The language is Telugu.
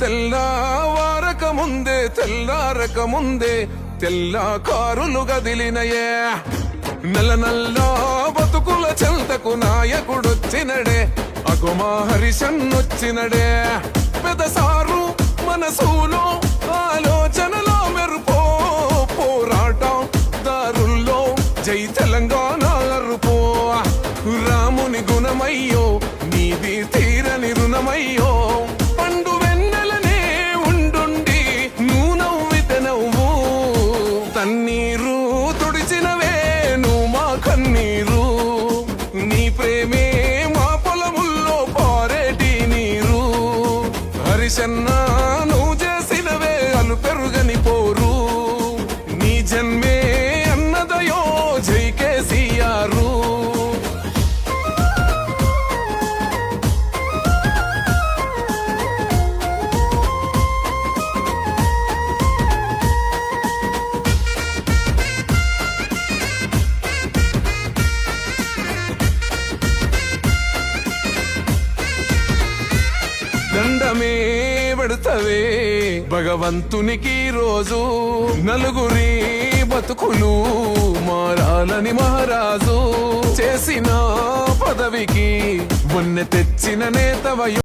తెల్లవారక ముందే తెల్లారక ముందే తెల్ల కారులు గదిలినయే నల్ల నల్ల బతుకుల చెంతకు నాయకుడొచ్చినడే అగుమా హరిశన్నొచ్చినడే పెదసారు మనసులో ఆలోచనలో మెరుపో పోరాటం దారుల్లో జై తెలంగాణ అరుపో రాముని గుణమయ్యో నీది తీరని రుణమయ్యో పండు వెన్నెలనే ఉండుండి నువ్వు నవ్వితే నవ్వు తన్నీరు తుడిచినవే నువ్వు మా కన్నీరు నీ ప్రేమే మా పొలముల్లో పారేటి నీరు హరిశన్న నువ్వు చేసినవే అలు పెరుగని పోరు నీ జన్మే అన్నదయో జై కేసీఆరు దండమే పెడతవే భగవంతునికి రోజు నలుగురి బతుకులు మారాలని మహారాజు చేసిన పదవికి మొన్న తెచ్చిన నేతవయో